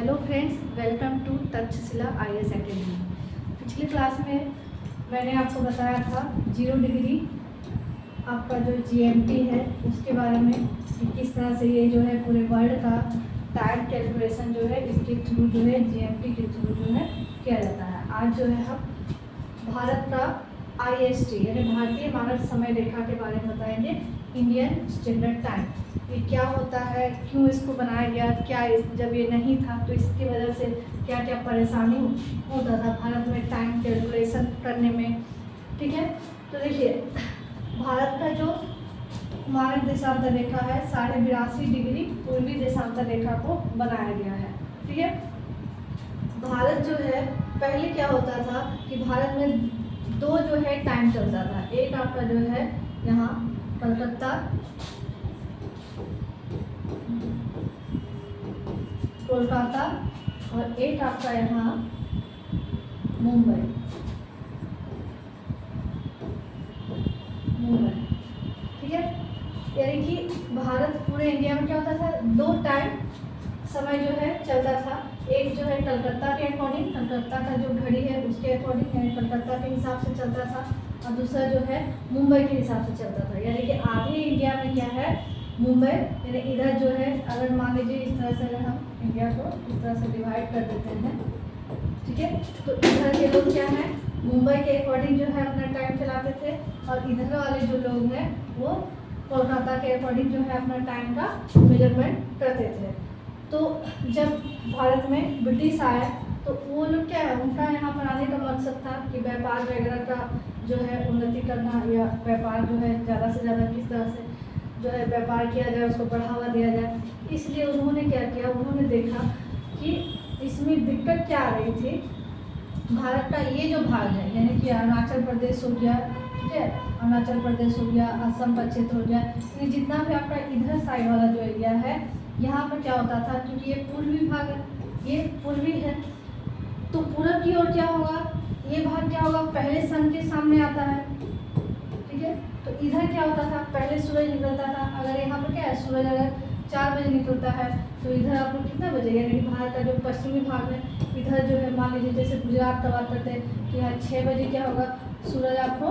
Hello friends, welcome to Takshashila IAS academy. पिछली class में मैंने आपको बताया था 0 डिग्री आपका जो GMT है उसके बारे में कि किस तरह से ये जो है पूरे वर्ल्ड का टाइम कैलकुलेशन जो है इसके थ्रू जो है GMT के थ्रू जो है किया जाता है। आज जो है हम भारत का IST यानी भारतीय मानक समय रेखा के बारे में बताएंगे। इंडियन स्टैंडर्ड टाइम ये क्या होता है, क्यों इसको बनाया गया, क्या जब ये नहीं था तो इसकी वजह से क्या क्या परेशानी होता था भारत में टाइम कैलकुलेशन करने में। ठीक है, तो देखिए भारत का जो मानक देशांतर रेखा है 82.5 डिग्री पूर्वी देशांतर रेखा को बनाया गया है। ठीक है, भारत जो है पहले क्या होता था कि भारत में दो जो है टाइम चलता था। एक आपका जो है यहाँ कलकत्ता कोलकाता और एक आपका यहाँ मुंबई। ठीक है, यानी कि भारत पूरे इंडिया में क्या होता था, दो टाइम समय जो है चलता था। एक जो है कलकत्ता के अकॉर्डिंग, कलकत्ता का जो घड़ी है उसके अकॉर्डिंग यानी कलकत्ता के हिसाब से चलता था, और दूसरा जो है मुंबई के हिसाब से चलता था। यानी कि आधे इंडिया में क्या है मुंबई, यानी इधर जो है अगर मान लीजिए इस तरह से अगर हम इंडिया को इस तरह से डिवाइड कर देते हैं, ठीक है, तो इधर के लोग क्या है मुंबई के अकॉर्डिंग जो है अपना टाइम चलाते थे, और इधर वाले जो लोग हैं वो कोलकाता के अकॉर्डिंग जो है अपना टाइम का मेजरमेंट करते थे। तो जब भारत में ब्रिटिश आया तो वो लोग क्या है, उनका यहाँ पर आने का मकसद था कि व्यापार वगैरह का जो है उन्नति करना, या व्यापार जो है ज़्यादा से ज़्यादा किस तरह से जो है व्यापार किया जाए, उसको बढ़ावा दिया जाए। इसलिए उन्होंने क्या किया, उन्होंने देखा कि इसमें दिक्कत क्या आ रही थी। भारत का ये जो भाग है यानी कि अरुणाचल प्रदेश हो गया, ठीक है, अरुणाचल प्रदेश हो गया, असम का क्षेत्र हो गया, ये जितना भी आपका इधर साइड वाला जो एरिया है यहाँ पर क्या होता था, क्योंकि ये पूर्वी भाग है, ये पूर्वी है, तो पूरब की ओर क्या होगा, ये भाग क्या होगा पहले सन के सामने आता है। ठीक है, तो इधर क्या होता था पहले सूरज निकलता था। अगर यहाँ पर क्या है सूरज अगर 4 बजे निकलता है तो इधर आपको कितना बजे, यानी कि भारत का जो पश्चिमी भाग है इधर जो है मान लीजिए जैसे गुजरात का बात करते हैं कि यहाँ 6 बजे क्या होगा सूरज आपको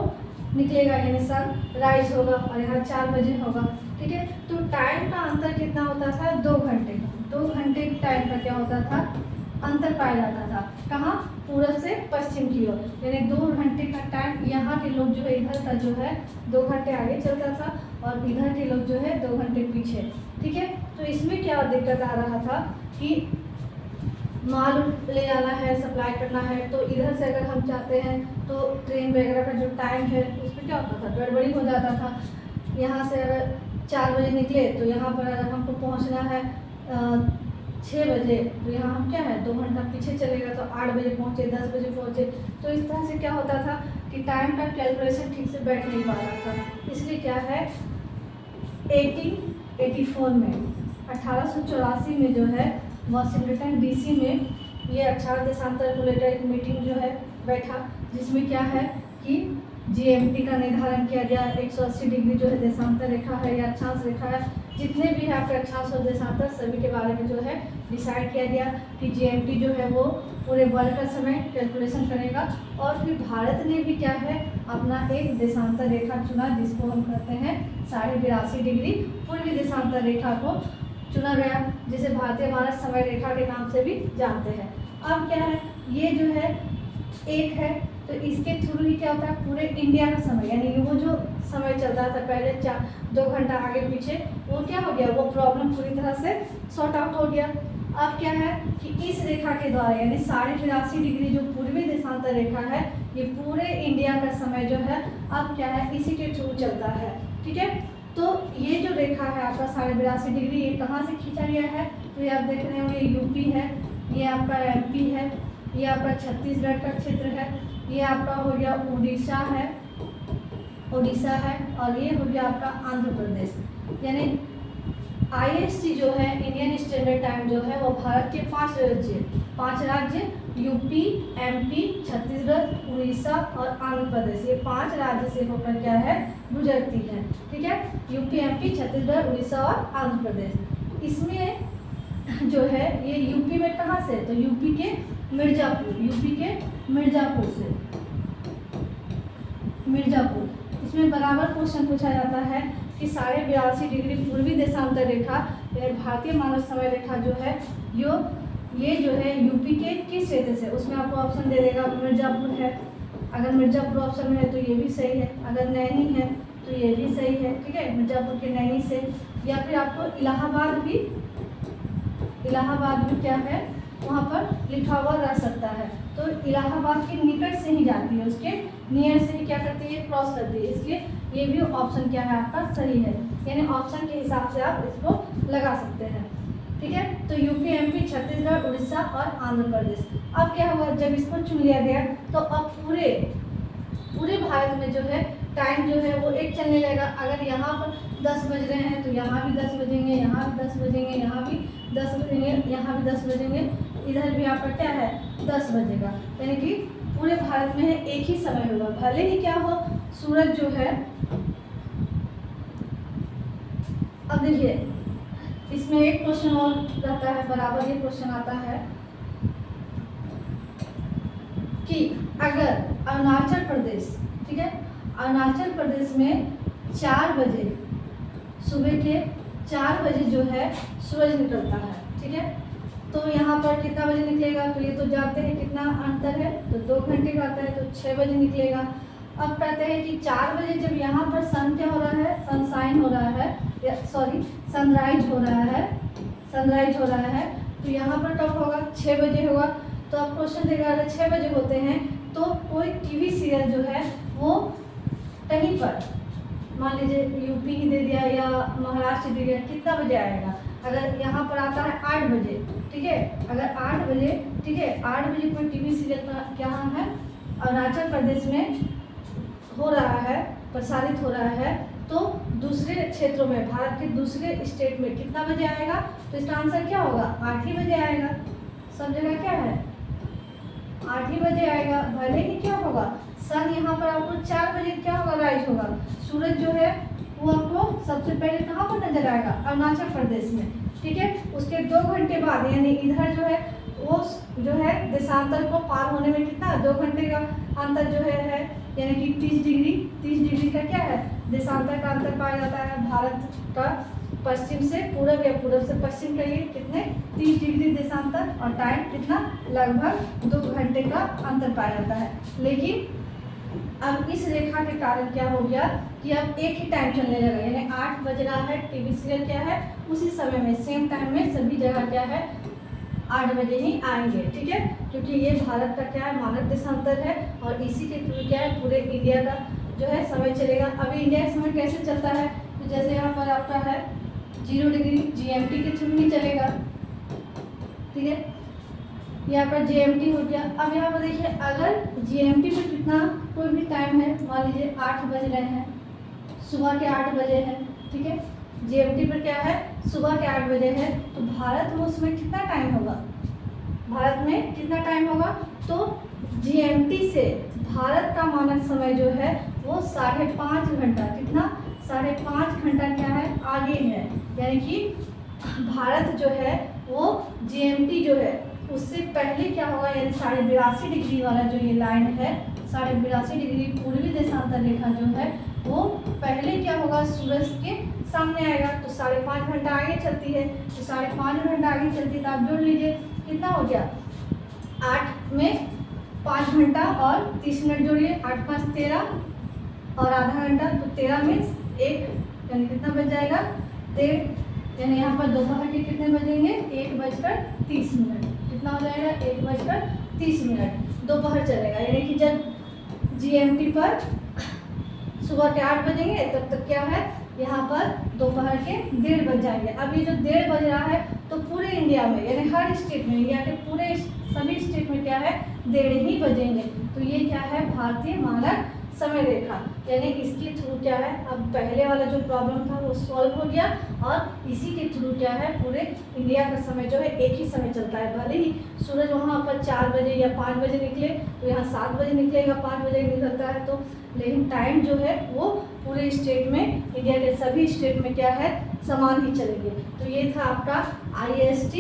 निकलेगा, यानी सन राइज होगा, और यहाँ 4 बजे होगा। ठीक है, तो टाइम का अंतर कितना होता था, 2 घंटे। 2 घंटे टाइम का क्या होता था अंतर पाया जाता था, कहाँ पूरब से पश्चिम की ओर, यानी 2 घंटे का टाइम। यहाँ के लोग जो है इधर का जो है 2 घंटे आगे चलता था और इधर के लोग जो है 2 घंटे पीछे। ठीक है, तो इसमें क्या दिक्कत आ रहा था कि माल ले जाना है, सप्लाई करना है, तो इधर से अगर हम चाहते हैं तो ट्रेन वगैरह का जो टाइम है उसमें क्या होता था गड़बड़ी हो जाता था। यहाँ से अगर 4 बजे निकले तो यहाँ पर अगर हमको पहुँचना है 6 बजे, तो यहाँ हम क्या है 2 घंटा पीछे चलेगा, तो 8 बजे पहुँचे, 10 बजे पहुँचे, तो इस तरह से क्या होता था कि टाइम का कैलकुलेशन ठीक से बैठ नहीं पा रहा था। इसलिए क्या है 1884 में 1884 में जो है वाशिंगटन DC में ये अक्षांश देशांतर को लेकर एक मीटिंग जो है बैठा, जिसमें क्या है कि GMT का निर्धारण किया गया। 180 डिग्री जो है देशांतर रेखा है या अक्षांश रेखा है, जितने भी है आपके अक्षांश और देशांतर सभी के बारे में जो है डिसाइड किया गया कि GMT जो है वो पूरे वर्ल्ड का समय कैलकुलेशन करेगा। और फिर भारत ने भी क्या है अपना एक देशांतर रेखा चुना, जिसको हम कहते हैं 82.5 डिग्री पूर्वी देशांतर रेखा को चुना गया, जिसे भारतीय मानक समय रेखा के नाम से भी जानते हैं। अब क्या है ये जो है एक है, तो इसके थ्रू ही क्या होता है पूरे इंडिया का समय, यानी वो जो समय चलता था पहले 2 घंटा आगे पीछे, वो क्या हो गया, वो प्रॉब्लम पूरी तरह से सॉर्ट आउट हो गया। अब क्या है कि इस रेखा के द्वारा यानी 82.5 डिग्री जो पूर्वी देशांतर रेखा है, ये पूरे इंडिया का समय जो है अब क्या है इसी के थ्रू चलता है। ठीक है, तो ये जो रेखा है आपका 82.5 डिग्री, ये कहाँ से खींचा गया है, तो ये आप देख रहे होंगे यूपी है, ये आपका MP है, ये आपका छत्तीसगढ़ का क्षेत्र है, ये आपका हो गया उड़ीसा है, और ये हो गया आपका आंध्र प्रदेश। यानी IST जो है इंडियन स्टैंडर्ड टाइम जो है वो भारत के 5 राज्य यूपी, MP, छत्तीसगढ़, उड़ीसा और आंध्र प्रदेश, ये 5 राज्य से होकर क्या है गुजरती है। ठीक है, यूपी, MP, छत्तीसगढ़, उड़ीसा और आंध्र प्रदेश। इसमें जो है ये यूपी में कहाँ से, तो यूपी के मिर्ज़ापुर, यूपी के मिर्ज़ापुर से, मिर्ज़ापुर। इसमें बराबर क्वेश्चन पूछा जाता है कि 82.5 डिग्री पूर्वी देशांतर रेखा भारतीय मानक समय रेखा जो है ये जो है यूपी के किस क्षेत्र से, उसमें आपको ऑप्शन दे देगा मिर्ज़ापुर है, अगर मिर्ज़ापुर ऑप्शन में है तो ये भी सही है, अगर नैनी है तो ये भी सही है, ठीक है, मिर्ज़ापुर के नैनी से। या फिर आपको इलाहाबाद भी क्या है वहाँ पर लिखा हुआ रह सकता है, तो इलाहाबाद के निकट से ही जाती है, उसके नियर से ही क्या करती है, क्रॉस करती है, इसलिए ये भी ऑप्शन क्या है आपका सही है, यानी ऑप्शन के हिसाब से आप इसको लगा सकते हैं, ठीक है। तो यूपी, एमपी, छत्तीसगढ़, उड़ीसा और आंध्र प्रदेश। अब क्या हुआ, जब इसको चुन लिया गया तो अब पूरे भारत में जो है टाइम जो है वो एक चलने लगेगा। अगर यहाँ पर 10 बज रहे हैं तो यहाँ भी 10 बजेंगे, यहाँ भी 10 बजेंगे, यहाँ भी 10 बजेंगे, यहाँ भी 10 बजेंगे, इधर भी आपका क्या है 10 बजेगा, यानी कि पूरे भारत में एक ही समय होगा। भले ही क्या हो, सूरज जो है, अब देखिए इसमें एक क्वेश्चन और रहता है, बराबर ये क्वेश्चन आता है कि अगर अरुणाचल प्रदेश, ठीक है, अरुणाचल प्रदेश में 4 बजे, सुबह के 4 बजे जो है सूरज निकलता है, ठीक है, तो यहाँ पर कितना बजे निकलेगा, तो ये तो जानते हैं कितना अंतर है, तो 2 घंटे का आता है, तो 6 बजे निकलेगा। अब कहते हैं कि 4 बजे जब यहाँ पर सन क्या हो रहा है, सनसाइन हो रहा है, या सॉरी सनराइज हो रहा है, तो यहाँ पर कब होगा, 6 बजे होगा। तो अब क्वेश्चन देगा अगर 6 बजे होते हैं तो कोई टीवी सीरियल जो है वो कहीं पर, मान लीजिए यूपी ही दे दिया या महाराष्ट्र दे दिया, कितना बजे आएगा, अगर यहाँ पर आता है 8 बजे, ठीक है, अगर 8 बजे, ठीक है, 8 बजे कोई टीवी सीरियल क्या है अरुणाचल प्रदेश में हो रहा है, प्रसारित हो रहा है, तो दूसरे क्षेत्रों में, भारत के दूसरे स्टेट में कितना बजे आएगा, तो इसका आंसर क्या होगा, 8 ही बजे आएगा। सब जगह क्या है 8 ही बजे आएगा। भले ही क्या होगा, सन यहाँ पर आपको 4 बजे क्या होगा, राइज होगा, सूरज जो है वो आपको सबसे पहले कहाँ पर नजर आएगा, अरुणाचल प्रदेश में, ठीक है। उसके 2 घंटे बाद, यानी इधर जो है वो जो है देशांतर को पार होने में कितना, 2 घंटे का अंतर जो है यानी कि 30 डिग्री का क्या है, देशांतर का अंतर पाया जाता है। भारत का पश्चिम से पूरब या पूरब से पश्चिम के लिए कितने 30 डिग्री देशांतर, और टाइम कितना, लगभग 2 घंटे का अंतर पाया जाता है। लेकिन अब इस रेखा के कारण क्या हो गया कि अब एक ही टाइम चलने लगा, यानी 8 बज रहा है, टीवी सीरियल क्या है उसी समय में, सेम टाइम में सभी जगह क्या है 8 बजे ही आएंगे, ठीक है, क्योंकि ये भारत का क्या है मानक देशांतर है, और इसी के थ्रू क्या है पूरे इंडिया का जो है समय चलेगा। अभी इंडिया का समय कैसे चलता है, तो जैसे यहाँ पर आपका है 0 डिग्री GMT के थ्रू ही चलेगा, ठीक है, यहाँ पर GMT हो गया। अब यहाँ पर देखिए अगर GMT पर कितना कोई भी टाइम है, मान लीजिए 8 बज रहे हैं, सुबह के 8 बजे हैं, ठीक है, GMT पर क्या है सुबह के 8 बजे है, तो भारत में उसमें कितना टाइम होगा, भारत में कितना टाइम होगा, तो GMT से भारत का मानक समय जो है वो 5.5 घंटा, कितना 5.5 घंटा क्या है आगे है, यानी कि भारत जो है वो GMT जो है उससे पहले क्या होगा, यानी 82.5 डिग्री वाला जो ये लाइन है, 82.5 डिग्री पूर्वी देशांतर रेखा जो है वो पहले क्या होगा सूरज के सामने आएगा, तो 5.5 घंटा आगे चलती है, तो 5.5 घंटा आगे चलती है, तो आप जोड़ लीजिए कितना हो गया, 8 में 5 घंटा और 30 मिनट जोड़िए, 8 5 13 और आधा घंटा, तो 13 में 1, यानी कितना बच जाएगा 1.5, यानी यहाँ पर दोपहर के कितने बजेंगे 1:30, कितना हो जाएगा 1:30 दोपहर चलेगा, यानी कि जब GMT पर सुबह के 8 बजेंगे तब तक क्या है यहाँ पर दोपहर के 1:30 बज जाएंगे। अब ये जो 1:30 बज रहा है तो पूरे इंडिया में, यानी हर स्टेट में, इंडिया के पूरे सभी स्टेट में क्या है 1:30 ही बजेंगे, तो ये क्या है भारतीय मानक समय रेखा, यानी इसके थ्रू क्या है अब पहले वाला जो प्रॉब्लम था वो सॉल्व हो गया, और इसी के थ्रू क्या है पूरे इंडिया का समय जो है एक ही समय चलता है। भले ही सूरज वहाँ पर 4 बजे या 5 बजे निकले, तो यहाँ 7 बजे निकलेगा, 5 बजे निकलता है, तो लेकिन टाइम जो है वो पूरे स्टेट में, इंडिया के सभी स्टेट में क्या है समान ही चलेंगे। तो ये था आपका IAST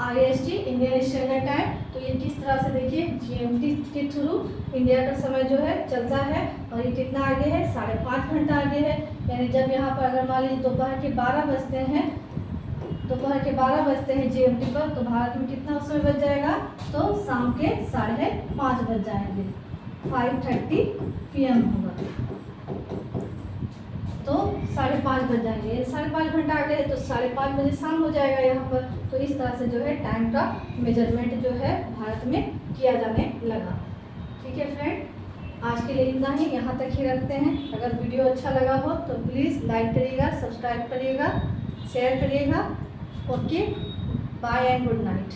IST Indian standard time. तो ये किस तरह से देखिए GMT के थ्रू इंडिया का समय जो है चलता है और ये कितना आगे है 5.5 घंटा आगे है। यानी जब यहाँ पर अगर मान लीजिए दोपहर के 12 बजते हैं GMT पर, तो भारत में कितना उस समय बज जाएगा, तो शाम के 5:30 बज जाएंगे, 5:30 PM होगा, तो 5:30 बज जाएंगे। 5.5 घंटा आगे है तो 5:30 बजे शाम हो जाएगा यहाँ पर। तो इस तरह से जो है टाइम का मेजरमेंट जो है भारत में किया जाने लगा। ठीक है फ्रेंड, आज के लिए इतना ही, यहाँ तक ही रखते हैं। अगर वीडियो अच्छा लगा हो तो प्लीज़ लाइक करिएगा, सब्सक्राइब करिएगा, शेयर करिएगा। Okay, bye and good night.